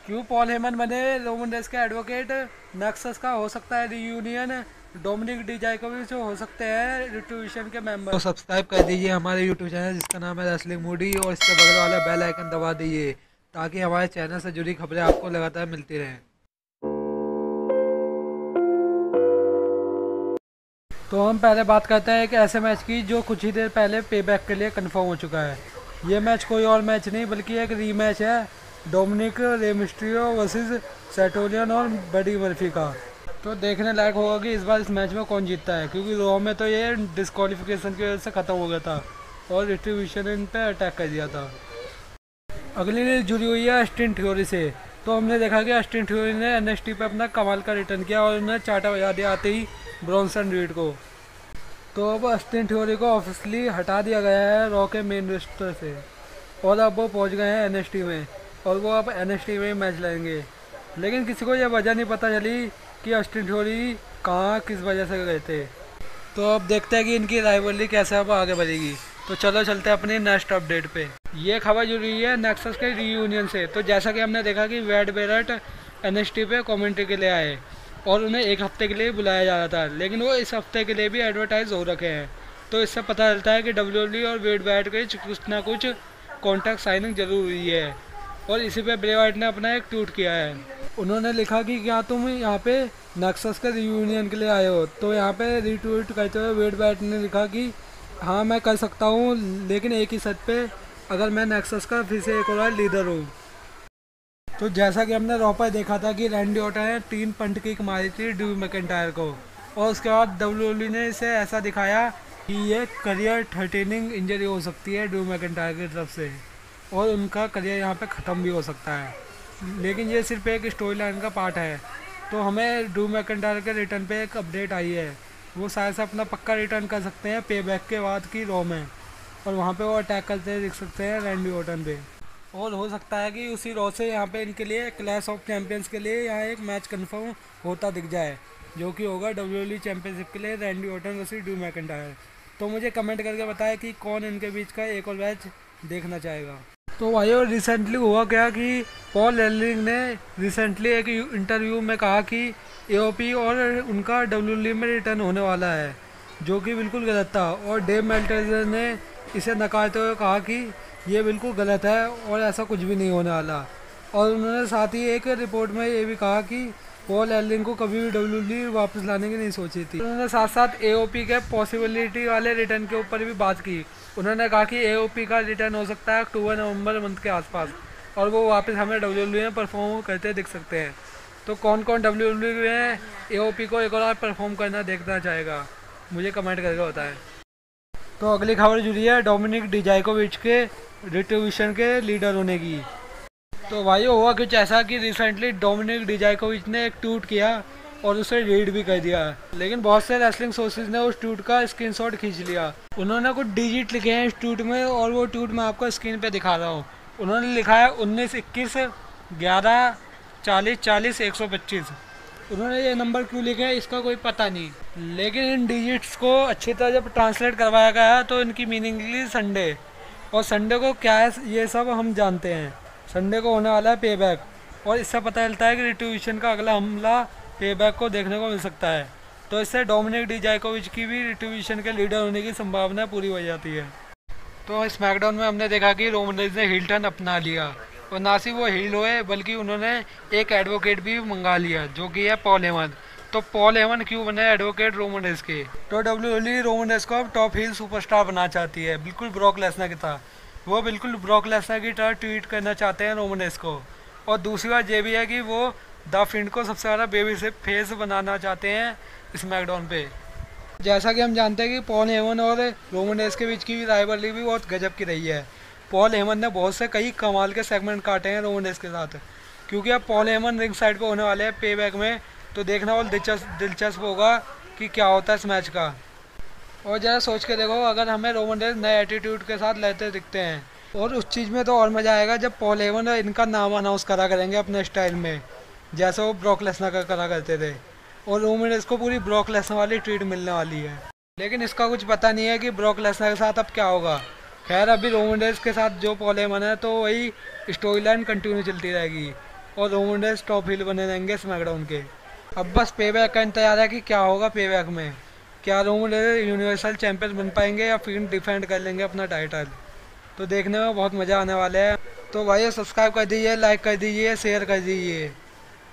क्यों Paul Heyman बने Roman race के एडवोकेट? नेक्सस का हो सकता है रियूनियन। डोमिनिक डिजाकोविच हो सकते हैं रिट्रीब्यूशन के मेंबर। तो सब्सक्राइब कर दीजिए हमारे यूट्यूब चैनल जिसका नाम है रेसलिंग मूडी, और इसके बगल वाला बेल आइकन दबा दीजिए ताकि हमारे चैनल से जुड़ी खबरें आपको लगातार मिलती रहें। तो हम पहले बात करते हैं एक ऐसे मैच की जो कुछ ही देर पहले पे बैक के लिए कंफर्म हो चुका है। ये मैच कोई और मैच नहीं बल्कि एक रीमैच है डोमिनिक रेमिस्ट्रियो वर्सेस सेटोलियन और बडी मर्फी का। तो देखने लायक होगा कि इस बार इस मैच में कौन जीतता है, क्योंकि रॉ में तो ये डिस्क्वालिफिकेशन की वजह से ख़त्म हो गया था और रिट्रीब्यूशन इन पे अटैक कर दिया था। अगली न्यूज़ जुड़ी हुई है ऑस्टिन थ्योरी से। तो हमने देखा कि ऑस्टिन थ्योरी ने एनएक्सटी पे अपना कमाल का रिटर्न किया और उन्हें चाटा बजा दिया आते ही ब्रॉन्सन रीड को। तो अब ऑस्टिन थ्योरी को ऑफिशियली हटा दिया गया है रॉ के मेन रोस्टर से, और अब वो पहुंच गए हैं एनएक्सटी में, और वो अब एनएक्सटी में ही मैच लड़ेंगे। लेकिन किसी को यह वजह नहीं पता चली कि ऑस्टिन थ्योरी कहाँ किस वजह से गए थे। तो अब देखते हैं कि इनकी राइवलरी कैसे अब आगे बढ़ेगी। तो चलो चलते हैं अपनी नेक्स्ट अपडेट पे। ये खबर जुड़ी हुई है नेक्सस के रीयूनियन से। तो जैसा कि हमने देखा कि वेड बेरट एनएक्सटी पे कमेंट्री के लिए आए और उन्हें एक हफ्ते के लिए बुलाया जा रहा था, लेकिन वो इस हफ्ते के लिए भी एडवर्टाइज हो रखे हैं। तो इससे पता चलता है कि डब्ल्यूडब्ल्यूई और वेड बेरट के कुछ ना कुछ कॉन्ट्रैक्ट साइनिंग जरूर हुई है, और इसी पे ब्रे वाइट ने अपना एक ट्वीट किया है। उन्होंने लिखा कि क्या तुम यहाँ पे नेक्सस के रियूनियन के लिए आए हो? तो यहाँ पे रीट्वीट करते हुए वेड बैट ने लिखा कि हाँ मैं कर सकता हूँ, लेकिन एक ही शर्त पे, अगर मैं नेक्सस का फिर से एक और लीडर हूँ। तो जैसा कि हमने रॉ पर देखा था कि रैंडी ऑर्टन ने 3 पंट किक मारी थी ड्रू मैकिंटायर को, और उसके बाद डब्ल्यूडब्ल्यूई ने इसे ऐसा दिखाया कि ये करियर थ्रेटनिंग इंजरी हो सकती है ड्रू मैकिंटायर की तरफ से, और उनका करियर यहाँ पे ख़त्म भी हो सकता है। लेकिन ये सिर्फ एक स्टोरी लाइन का पार्ट है। तो हमें ड्रू मैकिंटायर के रिटर्न पे एक अपडेट आई है, वो शायद से अपना पक्का रिटर्न कर सकते हैं पे बैक के बाद की रॉ में, और वहाँ पे वो अटैक करते दिख सकते हैं रैंडी ऑर्टन पे। और हो सकता है कि उसी रॉ से यहाँ पे इनके लिए क्लैश ऑफ चैंपियंस के लिए यहाँ एक मैच कंफर्म होता दिख जाए, जो कि होगा डब्ल्यूडब्ल्यूई चैंपियनशिप के लिए Randy Orton versus Drew McIntyre. तो मुझे कमेंट करके बताएं कि कौन इनके बीच का एक और मैच देखना चाहेगा। तो भाइयों रिसेंटली हुआ क्या कि पॉल एलिंग ने रिसेंटली एक इंटरव्यू में कहा कि एओपी और उनका डब्ल्यूडब्ल्यूई में रिटर्न होने वाला है, जो कि बिल्कुल गलत था। और डेव मेल्टजर ने इसे नकारते हुए कहा कि ये बिल्कुल गलत है और ऐसा कुछ भी नहीं होने वाला। और उन्होंने साथ ही एक रिपोर्ट में ये भी कहा कि पॉल एलिंग को कभी भी डब्ल्यूडब्ल्यूई वापस लाने की नहीं सोची थी। उन्होंने साथ साथ एओपी के पॉसिबिलिटी वाले रिटर्न के ऊपर भी बात की। उन्होंने कहा कि एओपी का रिटर्न हो सकता है अक्टूबर नवंबर मंथ के आसपास, और वो वापस हमें डब्ल्यूडब्ल्यूई में परफॉर्म करते दिख सकते हैं। तो कौन कौन डब्ल्यूडब्ल्यूई में एओपी को एक और परफॉर्म करना देखना चाहेगा, मुझे कमेंट करके बताएं। तो अगली खबर जुड़ी है डोमिनिक डिजाकोविच के रिट्रीब्यूशन के लीडर होने की। तो भाई हुआ कुछ ऐसा कि रिसेंटली डोमिनिक डिजाकोविच ने एक ट्वीट किया और उसे रीड भी कर दिया, लेकिन बहुत से रेसलिंग सोर्सेज ने उस ट्वीट का स्क्रीनशॉट खींच लिया। उन्होंने कुछ डिजिट लिखे हैं इस ट्वीट में, और वो ट्वीट मैं आपको स्क्रीन पे दिखा रहा हूँ। उन्होंने लिखा है 19 21 11 40 40 125। उन्होंने ये नंबर क्यों लिखे हैं इसका कोई पता नहीं, लेकिन इन डिजिट्स को अच्छी तरह जब ट्रांसलेट करवाया गया तो इनकी मीनिंग निकली संडे। और संडे को क्या है ये सब हम जानते हैं। संडे को होने वाला है पे बैक, और इससे पता चलता है कि रिट्रीब्यूशन का अगला हमला पे बैक को देखने को मिल सकता है। तो इससे डोमिनिक डिजाकोविच की भी रिट्रीब्यूशन के लीडर होने की संभावना पूरी हो जाती है। तो स्मैकडाउन में हमने देखा कि रोमन रेंज ने हील टर्न अपना लिया, और ना सिर्फ वो हील हुए बल्कि उन्होंने एक एडवोकेट भी मंगा लिया, जो कि है पॉल हेमन। तो पॉल हेमन क्यों बने एडवोकेट रोमन रेंज के? तो डब्ल्यूडब्ल्यूई रोमन रेंज को अब टॉप हील सुपरस्टार बनना चाहती है, बिल्कुल ब्रॉक लेसनर की तरह। वो बिल्कुल ब्रॉक लेसनर की तरह ट्वीट करना चाहते हैं रोमन रेंज को। और दूसरी बात ये भी है कि वो द फिंड को सबसे ज़्यादा बेबी से फेस बनाना चाहते हैं स्मैकडाउन पे। जैसा कि हम जानते हैं कि पॉल हेमन और रोमन रेंज के बीच की राइवलरी भी बहुत गजब की रही है। पॉल हेमन ने बहुत से कई कमाल के सेगमेंट काटे हैं रोमन रेंज के साथ, क्योंकि अब पॉल हेमन रिंग साइड पे होने वाले हैं पे बैक में। तो देखना और दिलचस्प होगा कि क्या होता है इस मैच का। और ज़रा सोच के देखो, अगर हमें रोमन रेंज नए एटीट्यूड के साथ लड़ते दिखते हैं, और उस चीज़ में तो और मज़ा आएगा जब पॉल हेमन इनका नाम अनाउंस करा करेंगे अपने स्टाइल में, जैसे वो ब्रॉक लेसनर का करा करते थे। और रोमन रेंज को पूरी ब्रॉक लेसनर वाली ट्रीट मिलने वाली है। लेकिन इसका कुछ पता नहीं है कि ब्रॉक लेसनर के साथ अब क्या होगा। खैर अभी रोमन रेंज के साथ जो पॉल हेमन है तो वही स्टोरी लाइन कंटिन्यू चलती रहेगी। और रोमन रेंस टॉप हील बने रहेंगे स्मैकडाउन के। अब बस पे बैक का इंतजार है कि क्या होगा पे बैक में। क्या रोमन रेंस यूनिवर्सल चैंपियन बन पाएंगे या फिर डिफेंड कर लेंगे अपना टाइटल। तो देखने में बहुत मज़ा आने वाला है। तो भाई सब्सक्राइब कर दीजिए, लाइक कर दीजिए, शेयर कर दीजिए।